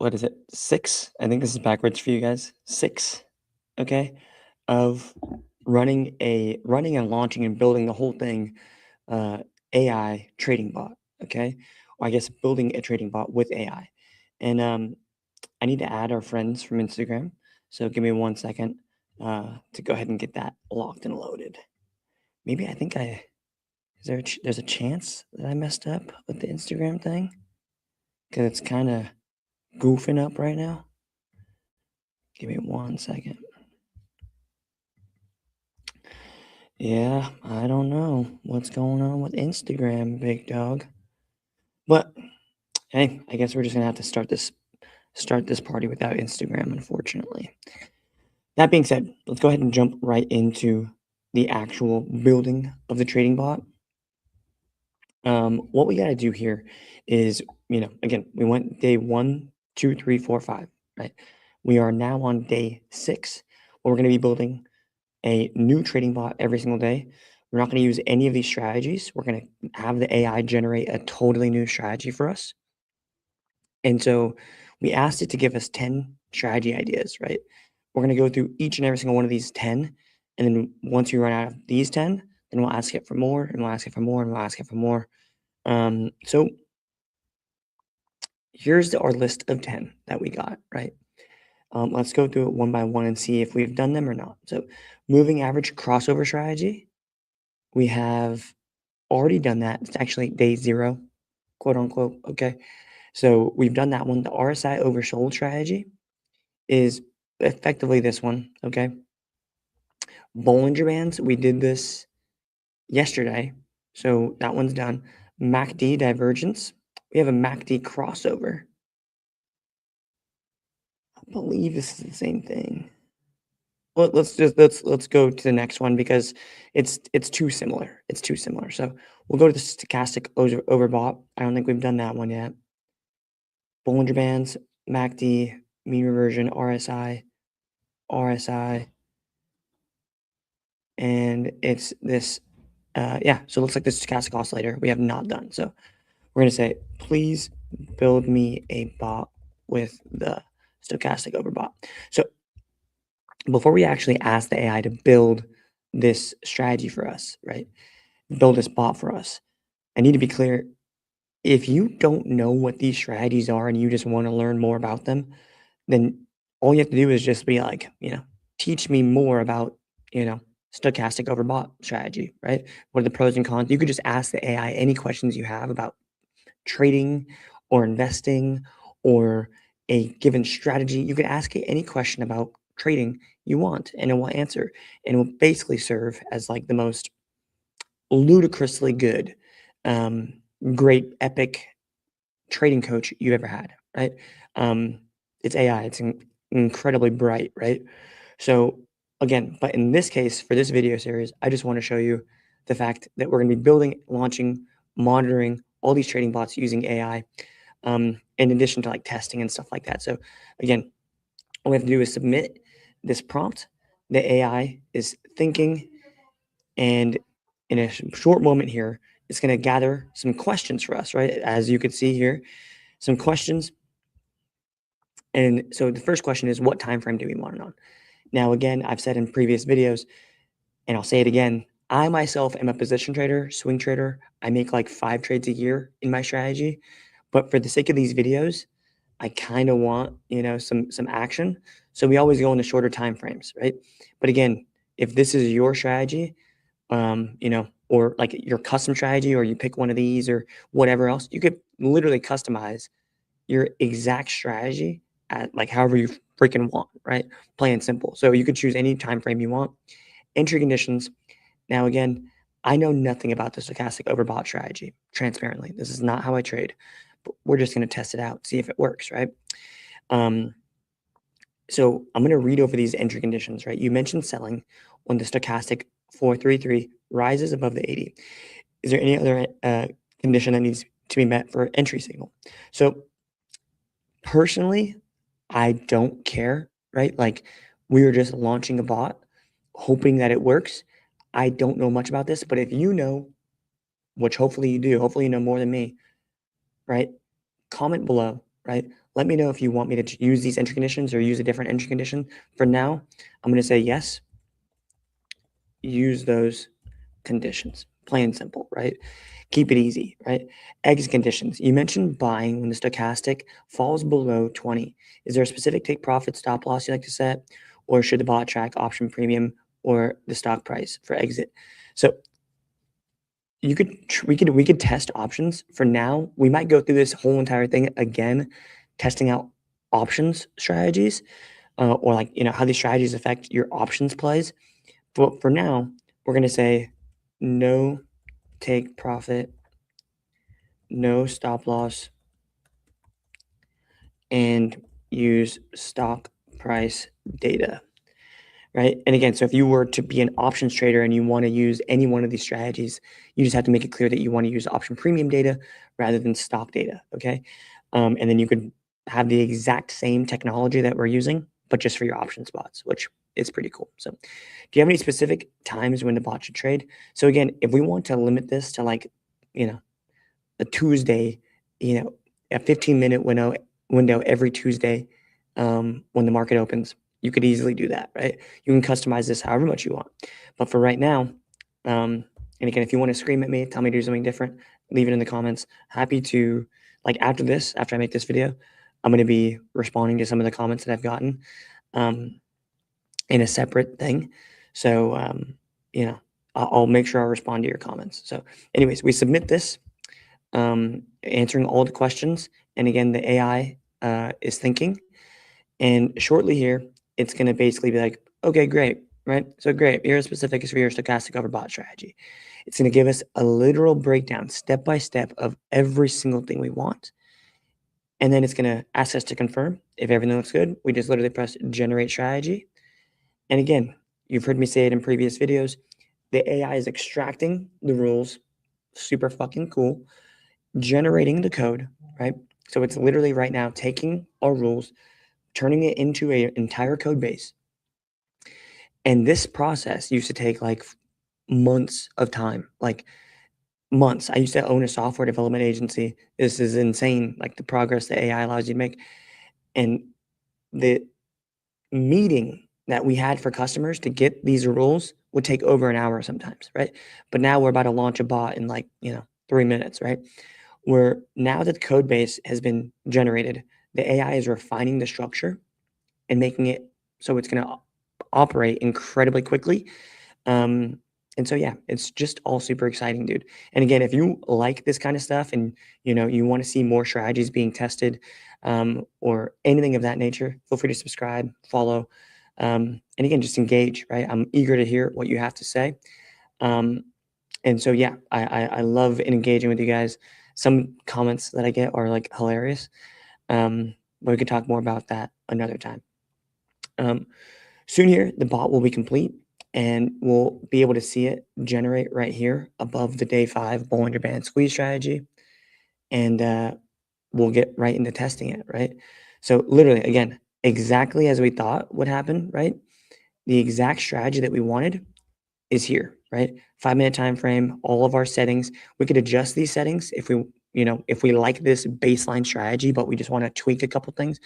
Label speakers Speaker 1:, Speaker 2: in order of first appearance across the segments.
Speaker 1: what is it? 6? I think this is backwards for you guys. 6, okay, of running and launching and building the whole thing, uh, AI trading bot, okay? Or I guess building a trading bot with AI. And I need to add our friends from Instagram. So give me 1 second to go ahead and get that locked and loaded. Maybe I think I there's a chance that I messed up with the Instagram thing because it's kind of goofing up right now. Give me 1 second. Yeah, I don't know what's going on with Instagram, big dog. But hey, I guess we're just gonna have to start this party without Instagram, unfortunately. That being said, let's go ahead and jump right into the actual building of the trading bot. What we got to do here is, again, we went day 1, 2, 3, 4, 5, right? We are now on day 6, where we're going to be building a new trading bot every single day. We're not going to use any of these strategies. We're going to have the AI generate a totally new strategy for us. And so we asked it to give us 10 strategy ideas, right? We're going to go through each and every single one of these 10. And then once we run out of these 10, then we'll ask it for more, and we'll ask it for more, and we'll ask it for more. So here's our list of 10 that we got, right? Let's go through it one by one and see if we've done them or not. So moving average crossover strategy, we have already done that. It's actually day 0, quote unquote. Okay. So we've done that one. The RSI oversold strategy is effectively this one. Okay. Bollinger Bands, we did this yesterday. So that one's done. MACD divergence, we have a MACD crossover. I believe this is the same thing. Well, let's go to the next one because it's too similar. It's too similar. So we'll go to the stochastic overbought. I don't think we've done that one yet. Bollinger Bands, MACD, mean reversion, RSI, and it's this. Yeah, so it looks like this stochastic oscillator we have not done. So we're gonna say, please build me a bot with the stochastic overbought. So before we actually ask the AI to build this strategy for us, right? Build this bot for us, I need to be clear. If you don't know what these strategies are and you just want to learn more about them, then all you have to do is just be like, teach me more about, stochastic overbought strategy, right? What are the pros and cons? You could just ask the AI any questions you have about trading or investing or a given strategy. You can ask it any question about trading you want and it will answer, and it will basically serve as like the most ludicrously good, great epic trading coach you've ever had, right? It's AI, it's incredibly bright, right? So again, but in this case, for this video series, I just want to show you the fact that we're going to be building, launching, monitoring all these trading bots using AI, in addition to like testing and stuff like that. So again, all we have to do is submit this prompt. The AI is thinking, and in a short moment here, it's going to gather some questions for us, right? As you can see here, some questions. And so the first question is, what time frame do we want it on? Now, again, I've said in previous videos, and I'll say it again, I myself am a position trader, swing trader. I make like 5 trades a year in my strategy. But for the sake of these videos, I kind of want, some action. So we always go into shorter time frames, right? But again, if this is your strategy, or like your custom strategy, or you pick one of these or whatever else, you could literally customize your exact strategy at like however you freaking want, right? Plain and simple. So you could choose any time frame you want. Entry conditions. Now, again, I know nothing about the stochastic overbought strategy, transparently. This is not how I trade, but we're just going to test it out, see if it works, right? So I'm going to read over these entry conditions, right? You mentioned selling when the stochastic 433 rises above the 80. Is there any other condition that needs to be met for entry signal? So personally, I don't care, right? Like we are just launching a bot, hoping that it works. I don't know much about this, but if you know, which hopefully you do, hopefully you know more than me, right? Comment below, right? Let me know if you want me to use these entry conditions or use a different entry condition. For now, I'm going to say yes, use those conditions. Plain and simple, right? Keep it easy, right? Exit conditions. You mentioned buying when the stochastic falls below 20. Is there a specific take profit stop loss you like to set, or should the bot track option premium or the stock price for exit? So we could test options. For now, we might go through this whole entire thing again, testing out options strategies, or like how these strategies affect your options plays. But for now, we're gonna say no take profit, no stop loss, and use stock price data, right? And again, so if you were to be an options trader and you want to use any one of these strategies, you just have to make it clear that you want to use option premium data rather than stock data, okay? And then you could have the exact same technology that we're using, but just for your option spots, which is pretty cool. So do you have any specific times when the bot should trade? So again, if we want to limit this to like, you know, a Tuesday, a 15-minute window every Tuesday, when the market opens. You could easily do that, right? You can customize this however much you want. But for right now, and again, if you want to scream at me, tell me to do something different, leave it in the comments. Happy to, like after I make this video, I'm going to be responding to some of the comments that I've gotten in a separate thing. So, I'll make sure I respond to your comments. So anyways, we submit this, answering all the questions. And again, the AI is thinking. And shortly here, it's going to basically be like, okay, great, right? So great, here's specifics for your stochastic overbought strategy. It's going to give us a literal breakdown, step by step, of every single thing we want. And then it's going to ask us to confirm. If everything looks good, we just literally press generate strategy. And again, you've heard me say it in previous videos, the AI is extracting the rules, super fucking cool, generating the code, right? So it's literally right now taking our rules, turning it into an entire code base. And this process used to take like months of time, like months. I used to own a software development agency. This is insane, like the progress that AI allows you to make. And the meeting that we had for customers to get these rules would take over an hour sometimes, right? But now we're about to launch a bot in like, 3 minutes, right? Where now that the code base has been generated, the AI is refining the structure and making it so it's going to operate incredibly quickly. And so, yeah, it's just all super exciting, dude. And again, if you like this kind of stuff and, you want to see more strategies being tested, or anything of that nature, feel free to subscribe, follow, and again, just engage, right? I'm eager to hear what you have to say. And so, yeah, I love engaging with you guys. Some comments that I get are like hilarious. But we could talk more about that another time. Soon here, the bot will be complete and we'll be able to see it generate right here above the day 5 Bollinger Band squeeze strategy. And we'll get right into testing it, right? So literally, again, exactly as we thought would happen, right? The exact strategy that we wanted is here, right? 5-minute time frame, all of our settings. We could adjust these settings if we like this baseline strategy, but we just want to tweak a couple things.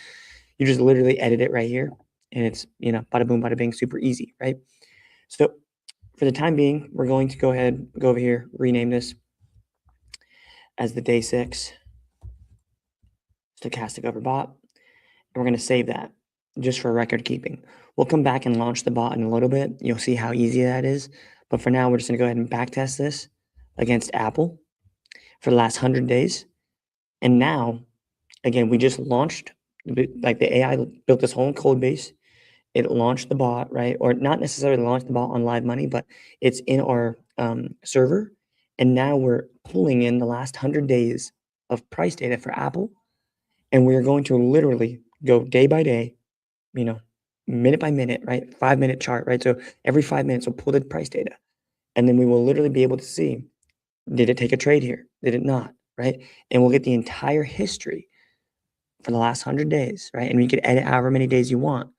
Speaker 1: You just literally edit it right here, and it's bada boom, bada bing, super easy, right? So for the time being, we're going to go over here, rename this as the day 6 stochastic overbought, and we're going to save that just for record keeping. We'll come back and launch the bot in a little bit. You'll see how easy that is. But for now, we're just going to go ahead and back test this against Apple for the last 100 days. And now, again, we just launched, like the AI built this whole code base. It launched the bot, right? Or not necessarily launched the bot on live money, but it's in our server. And now we're pulling in the last 100 days of price data for Apple. And we're going to literally go day by day, minute by minute, right? 5-minute chart, right? So every 5 minutes, we'll pull the price data. And then we will literally be able to see, did it take a trade here? Did it not, right? And we'll get the entire history for the last 100 days, right? And you can edit however many days you want.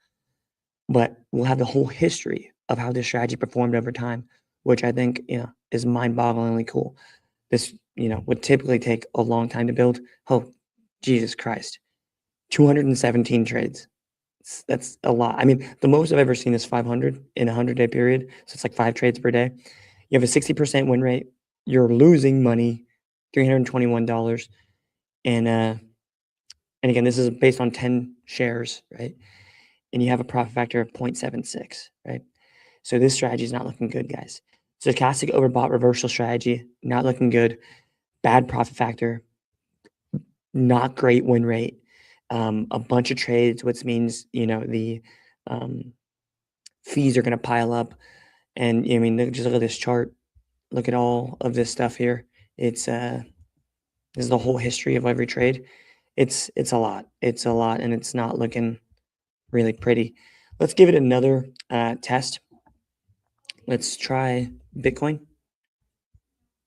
Speaker 1: But we'll have the whole history of how this strategy performed over time, which I think, is mind-bogglingly cool. This, would typically take a long time to build. Oh, Jesus Christ. 217 trades. That's a lot. I mean, the most I've ever seen is 500 in a 100-day period. So it's like 5 trades per day. You have a 60% win rate. You're losing money, $321. And again, this is based on 10 shares, right? And you have a profit factor of 0.76, right? So this strategy is not looking good, guys. Stochastic overbought reversal strategy, not looking good. Bad profit factor, not great win rate. A bunch of trades, which means, the fees are going to pile up. And I mean, just look at this chart. Look at all of this stuff here. It's this is the whole history of every trade. It's a lot. It's a lot, and it's not looking really pretty. Let's give it another test. Let's try Bitcoin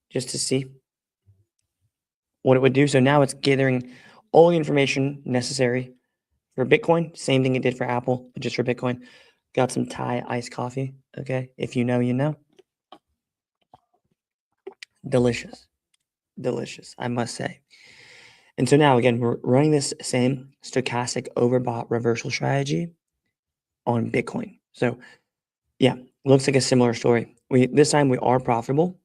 Speaker 1: just to see what it would do. So now it's gathering all the information necessary for Bitcoin. Same thing it did for Apple, but just for Bitcoin. Got some Thai iced coffee. Okay, if you know, you know. Delicious, delicious, I must say. And so now again, we're running this same stochastic overbought reversal strategy on Bitcoin. So yeah, looks like a similar story. This time we are profitable.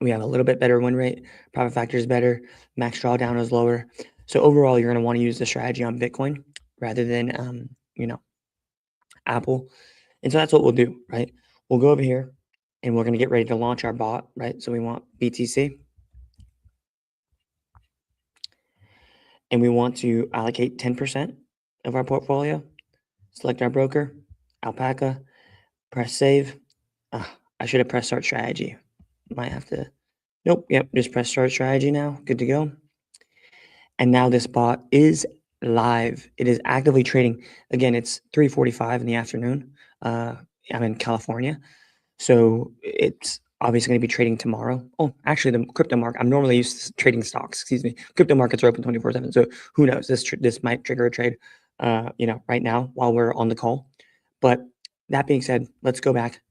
Speaker 1: We have a little bit better win rate. Profit factor is better. Max drawdown is lower. So overall, you're going to want to use the strategy on Bitcoin rather than Apple. And so that's what we'll do, right? We'll go over here and we're going to get ready to launch our bot, right? So we want BTC. And we want to allocate 10% of our portfolio. Select our broker, Alpaca, press save. I should have pressed start strategy. Might have to, nope, yep, just press start strategy now. Good to go. And now this bot is live. It is actively trading. Again, it's 3:45 in the afternoon. I'm in California. So it's obviously going to be trading tomorrow. Oh, actually, the crypto market, I'm normally used to trading stocks, excuse me. Crypto markets are open 24/7. So who knows? This might trigger a trade, right now while we're on the call. But that being said, let's go back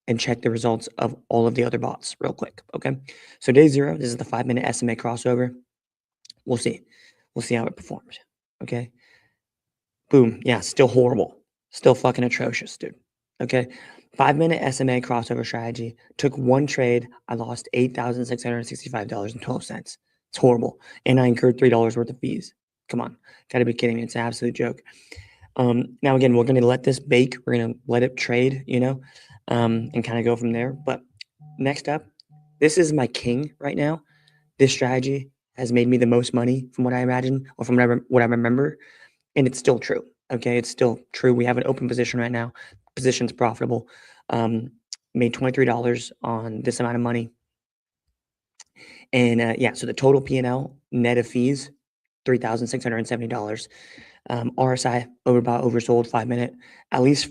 Speaker 1: and check the results of all of the other bots real quick. Okay. So day 0, this is the 5-minute SMA crossover. We'll see. We'll see how it performs. Okay. Boom. Yeah, still horrible. Still fucking atrocious, dude. Okay. 5-minute SMA crossover strategy. Took one trade. I lost $8,665.12. It's horrible. And I incurred $3 worth of fees. Come on. Gotta be kidding me. It's an absolute joke. Now, again, we're going to let this bake. We're going to let it trade, and kind of go from there. But next up, this is my king right now. This strategy has made me the most money from what I imagine or from what I remember. And it's still true. Okay. It's still true. We have an open position right now. Position's profitable. Made $23 on this amount of money. And so the total P&L net of fees, $3,670. RSI overbought, oversold 5-minute, at least,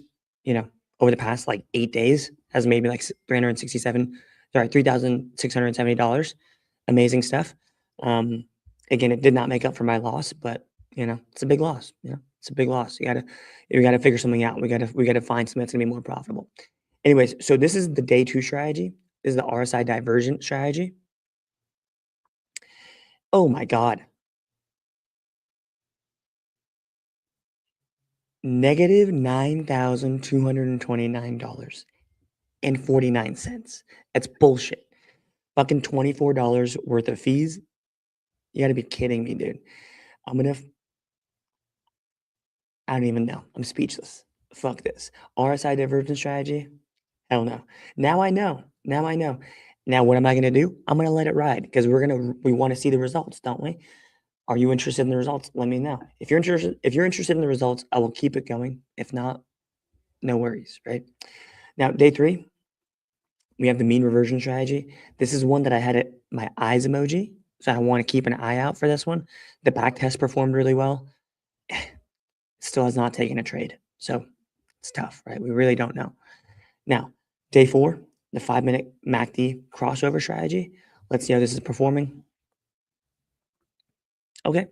Speaker 1: over the past like 8 days has made me like $3,670. Amazing stuff. Again, it did not make up for my loss, but it's a big loss. It's a big loss. We gotta figure something out. We gotta find something that's gonna be more profitable. Anyways, so this is the day 2 strategy. This is the RSI divergent strategy. Oh my God. Negative $9,229.49. That's bullshit. Fucking $24 worth of fees. You gotta be kidding me, dude. I don't even know. I'm speechless. Fuck this. RSI divergence strategy? Hell no. Now I know. Now I know. Now what am I gonna do? I'm gonna let it ride because we want to see the results, don't we? Are you interested in the results? Let me know. If you're interested in the results, I will keep it going. If not, no worries, right? Now, day 3, we have the mean reversion strategy. This is one that I had my eyes emoji. So I want to keep an eye out for this one. The back test performed really well. Still has not taken a trade. So it's tough, right? We really don't know. Now, day 4, the 5-minute MACD crossover strategy. Let's see how this is performing. Okay,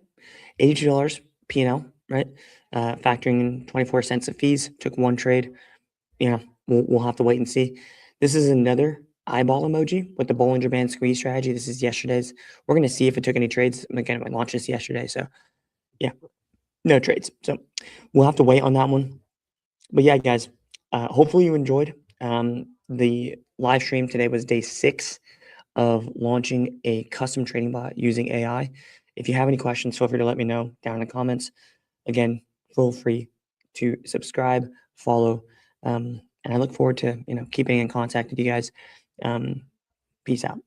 Speaker 1: $82 P&L, right? Factoring in 24 cents of fees. Took one trade. We'll have to wait and see. This is another eyeball emoji with the Bollinger Band squeeze strategy. This is yesterday's. We're going to see if it took any trades. Again, I launched this yesterday. So, yeah. No trades. So we'll have to wait on that one. But yeah, guys, hopefully you enjoyed. The live stream today was day 6 of launching a custom trading bot using AI. If you have any questions, feel free to let me know down in the comments. Again, feel free to subscribe, follow, and I look forward to keeping in contact with you guys. Peace out.